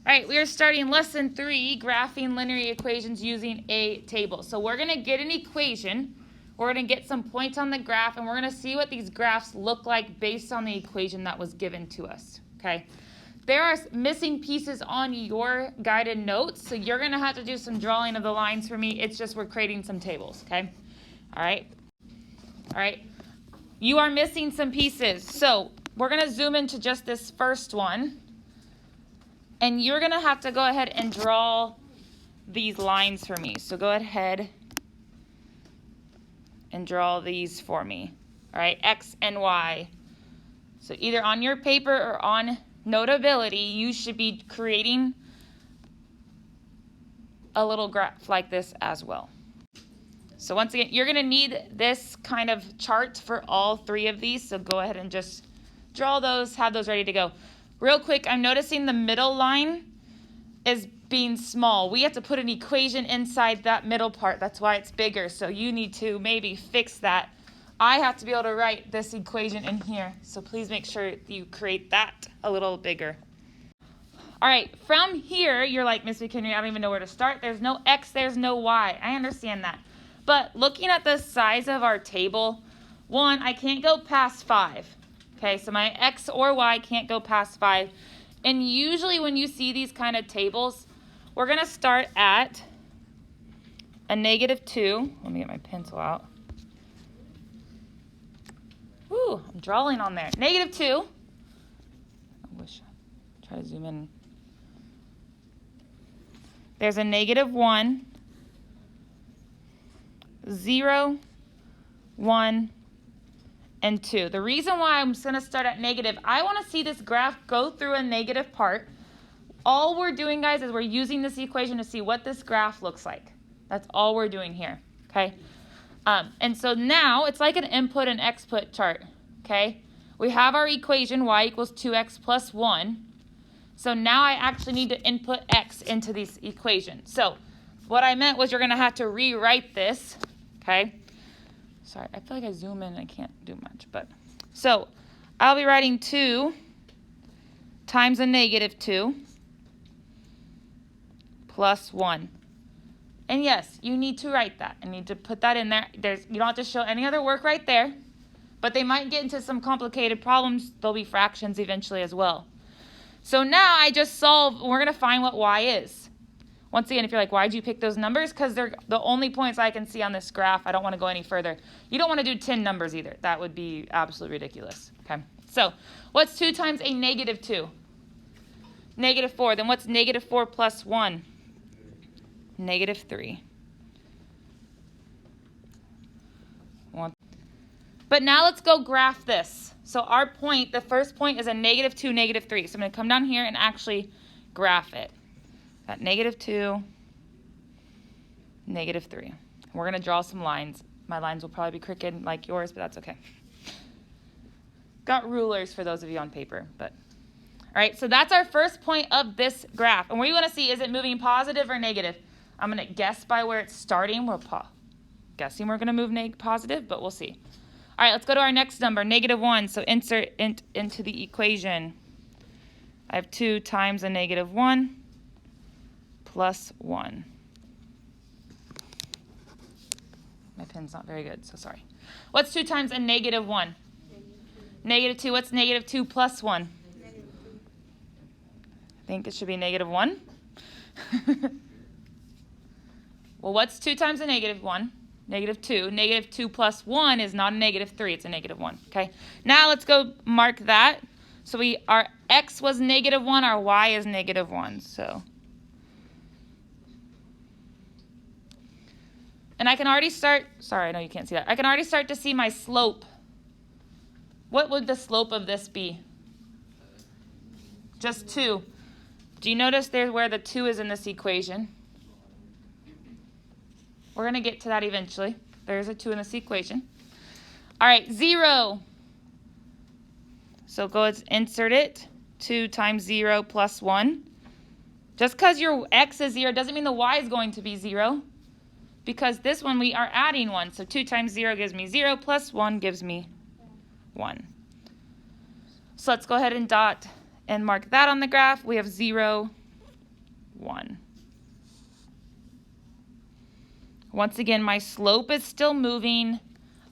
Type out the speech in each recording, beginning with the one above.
All right, we are starting lesson 3, graphing linear equations using a table. So we're going to get an equation, we're going to get some points on the graph, and we're going to see what these graphs look like based on the equation that was given to us, okay? There are missing pieces on your guided notes, so you're going to have to do some drawing of the lines for me. It's just we're creating some tables, okay? All right? All right. You are missing some pieces, so we're going to zoom into just this first one. And you're going to have to go ahead and draw these lines for me. So go ahead and draw these for me. All right, X and Y. So either on your paper or on Notability, you should be creating a little graph like this as well. So once again, you're going to need this kind of chart for all 3 of these. So go ahead and just draw those, have those ready to go. Real quick, I'm noticing the middle line is being small. We have to put an equation inside that middle part. That's why it's bigger. So you need to maybe fix that. I have to be able to write this equation in here. So please make sure you create that a little bigger. All right, from here, you're like, Miss McHenry, I don't even know where to start. There's no X, there's no Y. I understand that. But looking at the size of our table, 1, I can't go past 5. Okay, so my X or Y can't go past 5. And usually when you see these kind of tables, we're going to start at a -2. Let me get my pencil out. Ooh, I'm drawing on there. -2. I wish I'd try to zoom in. There's a -1, 0, 1, and 2. The reason why I'm going to start at negative, I want to see this graph go through a negative part. All we're doing, guys, is we're using this equation to see what this graph looks like. That's all we're doing here, okay? And so now it's like an input and output chart, okay? We have our equation, y equals 2x plus 1. So now I actually need to input x into this equation. So what I meant was you're going to have to rewrite this, okay? Sorry, I feel like I zoom in and I can't do much, but so I'll be writing 2 times a -2 plus 1. And yes, you need to write that. I need to put that in there. You don't have to show any other work right there, but they might get into some complicated problems. There'll be fractions eventually as well. So now I just solve, we're going to find what y is. Once again, if you're like, why'd you pick those numbers? Because they're the only points I can see on this graph. I don't want to go any further. You don't want to do 10 numbers either. That would be absolutely ridiculous. Okay. So what's 2 times a -2? -4. Then what's -4 plus 1? -3. But now let's go graph this. So our point, the first point is a -2, -3. So I'm going to come down here and actually graph it. Got -2, -3. We're going to draw some lines. My lines will probably be crooked like yours, but that's okay. Got rulers for those of you on paper. But all right, so that's our first point of this graph. And what you want to see, is it moving positive or negative? I'm going to guess by where it's starting. We're guessing we're going to move positive, but we'll see. All right, let's go to our next number, -1. So insert into the equation. I have 2 times a -1. Plus 1. My pen's not very good, so sorry. What's 2 times a -1? -2. What's -2 plus 1? I think it should be -1. Well, what's 2 times a -1? -2. -2 plus 1 is not a -3. It's a -1. Okay. Now let's go mark that. So our x was -1. Our y is -1. So. And I can already start, sorry, I know you can't see that. I can already start to see my slope. What would the slope of this be? Just 2. Do you notice there's where the 2 is in this equation? We're going to get to that eventually. There's a 2 in this equation. All right, 0. So go ahead and insert it. 2 times 0 plus 1. Just because your x is 0 doesn't mean the y is going to be 0. Because this one we are adding 1. So 2 times 0 gives me 0 plus 1 gives me 1. So let's go ahead and dot and mark that on the graph. We have 0, 1. Once again, my slope is still moving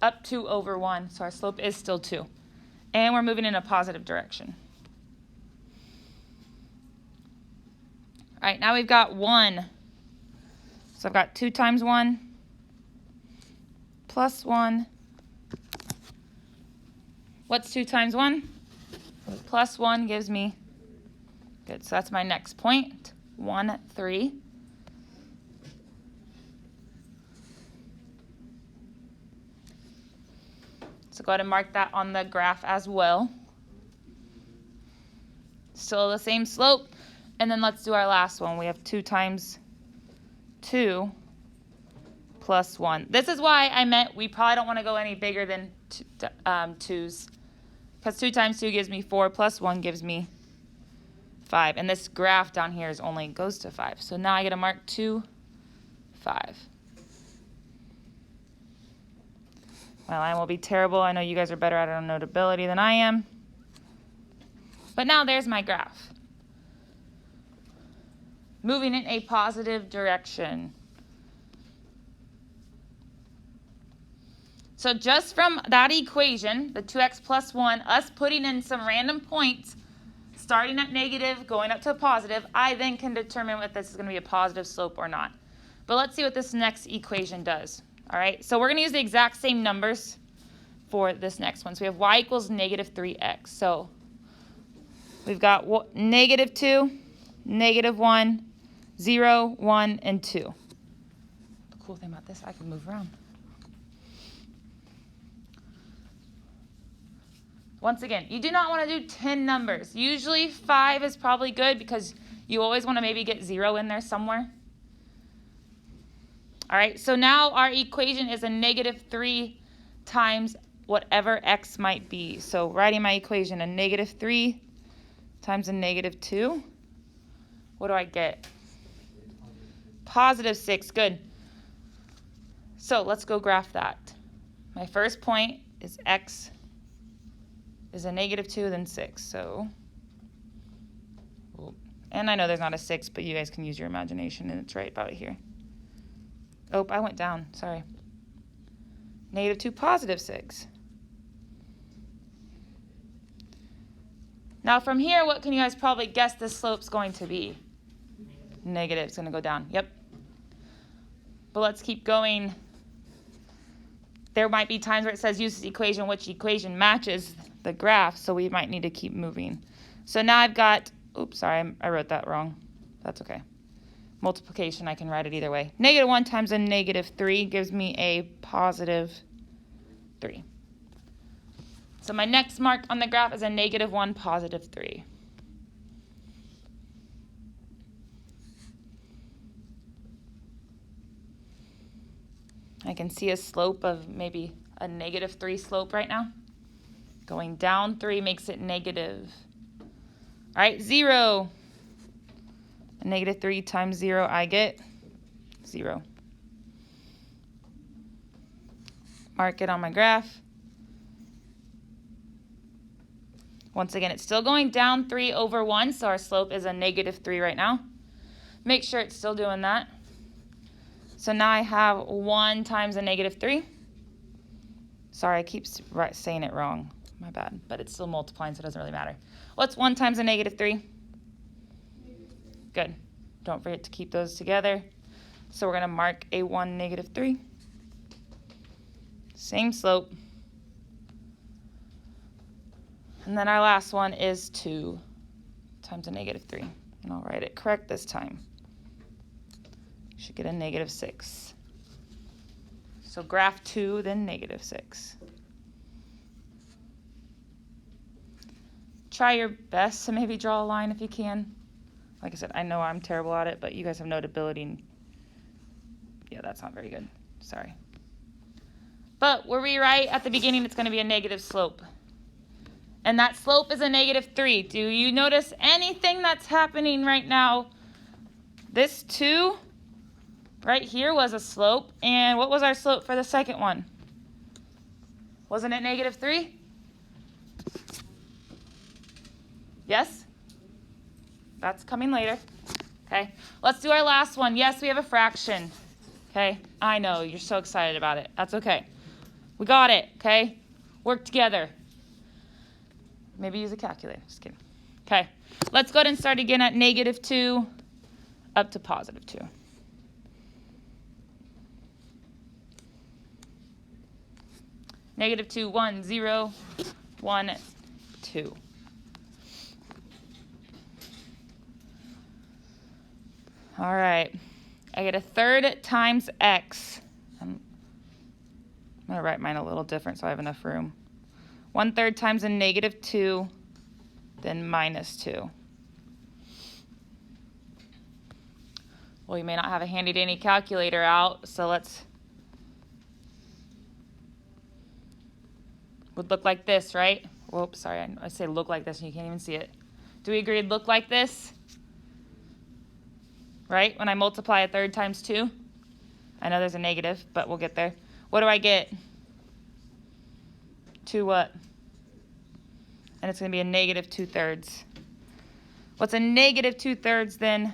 up 2 over 1, so our slope is still 2. And we're moving in a positive direction. All right, now we've got 1. So I've got 2 times 1 plus 1. What's 2 times 1? Plus 1 gives me, good, so that's my next point, 1, 3. So go ahead and mark that on the graph as well. Still the same slope. And then let's do our last one. We have 2 times 2 plus 1. This is why I meant we probably don't want to go any bigger than 2's. Because 2 times 2 gives me 4 plus 1 gives me 5. And this graph down here is only goes to 5. So now I get to mark 2, 5. My line will be terrible. I know you guys are better at it on notability than I am. But now there's my graph. Moving in a positive direction. So just from that equation, the 2x plus 1, us putting in some random points, starting at negative, going up to a positive, I then can determine if this is going to be a positive slope or not. But let's see what this next equation does. All right, so we're going to use the exact same numbers for this next one. So we have y equals negative 3x. So we've got negative 2, negative 1, 0, 1, and 2. The cool thing about this, I can move around. Once again, you do not want to do 10 numbers. Usually 5 is probably good because you always want to maybe get 0 in there somewhere. All right, so now our equation is a negative 3 times whatever x might be. So writing my equation, a negative 3 times a negative 2. What do I get? Positive 6, good. So let's go graph that. My first point is x is a negative 2, then 6. So, and I know there's not a 6, but you guys can use your imagination, and it's right about here. Oh, I went down, sorry. Negative 2, positive 6. Now from here, what can you guys probably guess the slope's going to be? Negative, it's going to go down, yep. But let's keep going. There might be times where it says use this equation, which equation matches the graph, so we might need to keep moving. So now I've got, oops, sorry, I wrote that wrong. That's okay. Multiplication, I can write it either way. Negative 1 times a negative 3 gives me a positive 3. So my next mark on the graph is a negative 1, positive 3. I can see a slope of maybe a negative 3 slope right now. Going down 3 makes it negative. All right, 0. A negative 3 times 0, I get 0. Mark it on my graph. Once again, it's still going down 3 over 1, so our slope is a negative 3 right now. Make sure it's still doing that. So now I have 1 times a negative 3. Sorry, I keep saying it wrong. My bad, but it's still multiplying, so it doesn't really matter. What's 1 times a negative 3? Good. Don't forget to keep those together. So we're going to mark a 1, negative 3. Same slope. And then our last one is 2 times a negative 3. And I'll write it correct this time. Should get a negative 6. So graph 2, then negative 6. Try your best to maybe draw a line if you can. Like I said, I know I'm terrible at it, but you guys have notability. And yeah, that's not very good. Sorry. But were we right at the beginning? It's going to be a negative slope. And that slope is a negative 3. Do you notice anything that's happening right now? This 2 right here was a slope. And what was our slope for the second one? Wasn't it negative 3? Yes? That's coming later. Okay, let's do our last one. Yes, we have a fraction. Okay, I know, you're so excited about it. That's okay. We got it, okay? Work together. Maybe use a calculator, just kidding. Okay, let's go ahead and start again at -2 up to +2. -2, 1, 0, 1, 2. All right, I get 1/3 times x. I'm going to write mine a little different so I have enough room. 1/3 times a -2, then -2. Well, you may not have a handy dandy calculator out, so would look like this, right? Whoops, sorry, I say look like this and you can't even see it. Do we agree it'd look like this? Right? When I multiply 1/3 times 2? I know there's a negative, but we'll get there. What do I get? 2 what? And it's going to be a -2/3. What's a -2/3 then?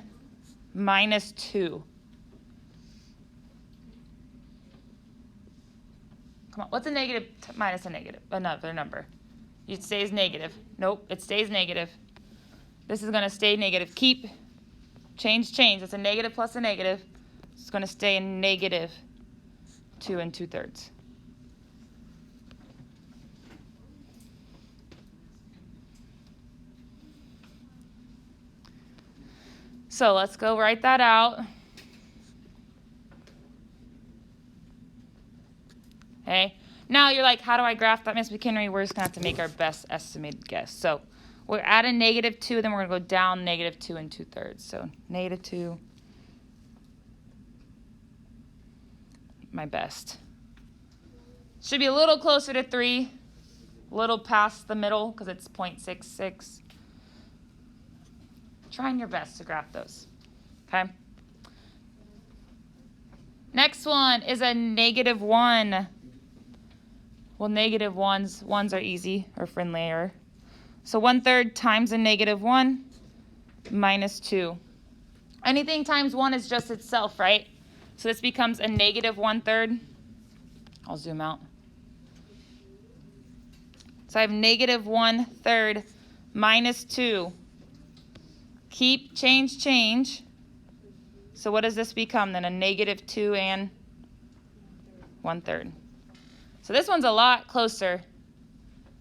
-2. Come on, what's a negative minus a negative? Another number. It stays negative. Nope, it stays negative. This is going to stay negative. Keep, change. It's a negative plus a negative. It's going to stay a -2 2/3. So let's go write that out. Okay. Now you're like, how do I graph that, Miss McHenry? We're just going to have to make our best estimated guess. So we're at a -2, then we're going to go down -2 2/3. So -2, my best. Should be a little closer to 3, a little past the middle because it's 0.66. Trying your best to graph those, okay? Next one is a -1. Well, ones are easy or friendlier. So 1/3 times a -1 -2. Anything times 1 is just itself, right? So this becomes a -1/3. I'll zoom out. So I have -1/3 -2. Keep, change. So what does this become then? A -2 and 1/3. So this one's a lot closer.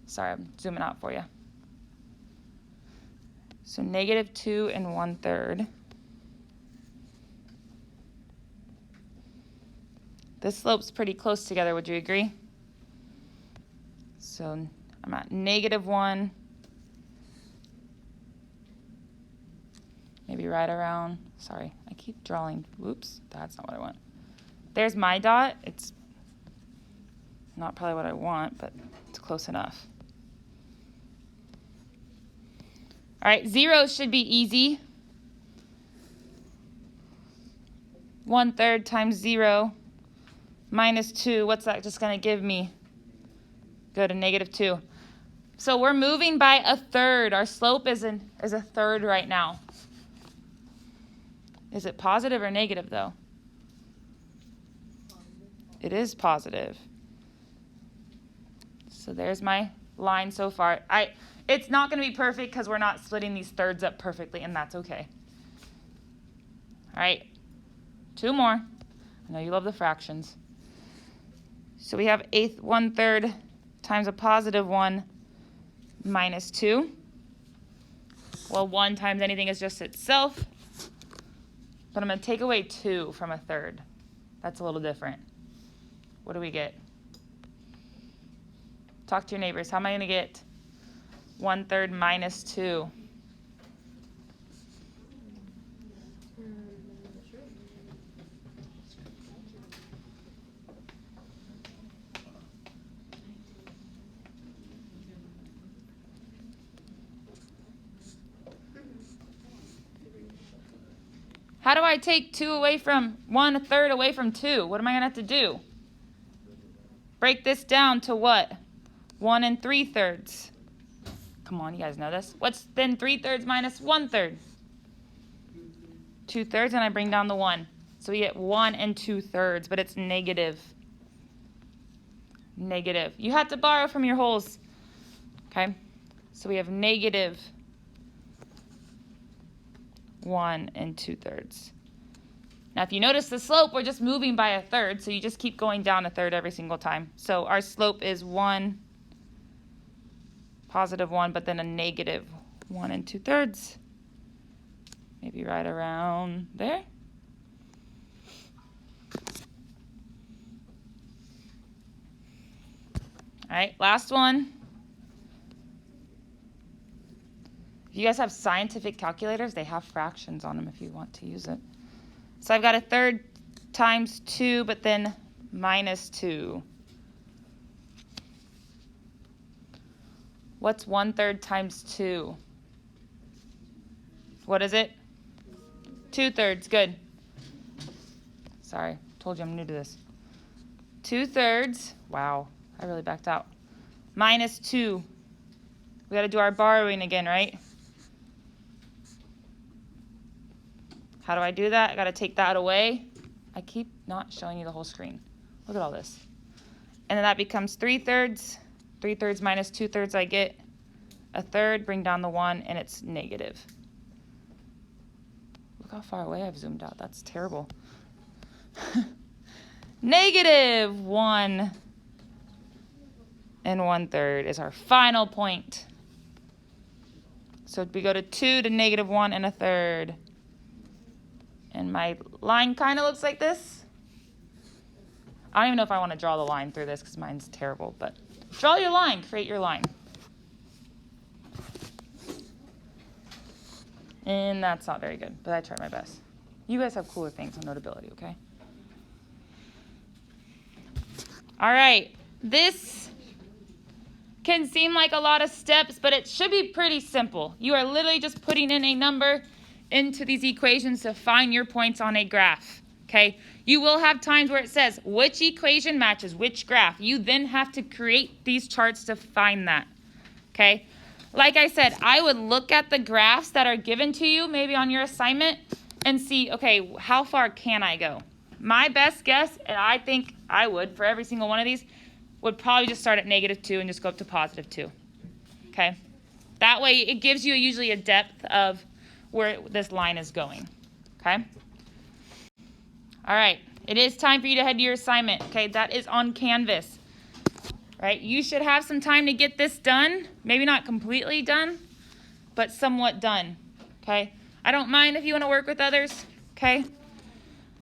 Sorry, I'm zooming out for you. So -2 and 1/3. This slope's pretty close together, would you agree? So I'm at -1. Maybe right around, sorry, I keep drawing, whoops, that's not what I want. There's my dot, it's not probably what I want, but it's close enough. All right, 0 should be easy. 1/3 times 0 -2, what's that just gonna give me? Go to -2. So we're moving by 1/3. Our slope is a 1/3 right now. Is it positive or negative though? It is positive. So there's my line so far. It's not going to be perfect because we're not splitting these thirds up perfectly, and that's okay. All right, 2 more. I know you love the fractions. So we have 1/3 times a +1 -2. Well, 1 times anything is just itself. But I'm going to take away 2 from 1/3. That's a little different. What do we get? Talk to your neighbors. How am I going to get 1/3 -2? How do I take 2 away from 1/3 away from 2? What am I going to have to do? Break this down to what? 1 3/3. Come on, you guys know this. What's then 3/3 minus 1/3? 2/3, and I bring down the 1. So we get 1 2/3, but it's negative. Negative. You have to borrow from your wholes. Okay? So we have negative 1 2/3. Now, if you notice the slope, we're just moving by 1/3, so you just keep going down 1/3 every single time. So our slope is 1, positive 1, but then a negative 1 2/3. Maybe right around there. All right, last one. If you guys have scientific calculators, they have fractions on them if you want to use it. So I've got 1/3 times 2, but then minus 2. What's 1/3 times 2? What is it? 2/3. Good. Sorry, told you I'm new to this. 2/3. Wow, I really backed out. Minus 2. We got to do our borrowing again, right? How do I do that? I got to take that away. I keep not showing you the whole screen. Look at all this. And then that becomes 3/3. 3/3 minus 2/3, I get 1/3. Bring down the 1, and it's negative. Look how far away I've zoomed out. That's terrible. Negative 1 1/3 is our final point. So we go to 2 to negative 1 1/3. And my line kind of looks like this. I don't even know if I want to draw the line through this because mine's terrible, but draw your line, create your line. And that's not very good, but I tried my best. You guys have cooler things on Notability, okay? All right, this can seem like a lot of steps, but it should be pretty simple. You are literally just putting in a number into these equations to find your points on a graph, okay? You will have times where it says which equation matches which graph. You then have to create these charts to find that, okay? Like I said, I would look at the graphs that are given to you maybe on your assignment and see, okay, how far can I go? My best guess, and I think I would for every single one of these, would probably just start at -2 and just go up to +2, okay? That way it gives you usually a depth of where this line is going, okay? All right, it is time for you to head to your assignment, okay? That is on Canvas, right? You should have some time to get this done. Maybe not completely done, but somewhat done, okay? I don't mind if you want to work with others, okay?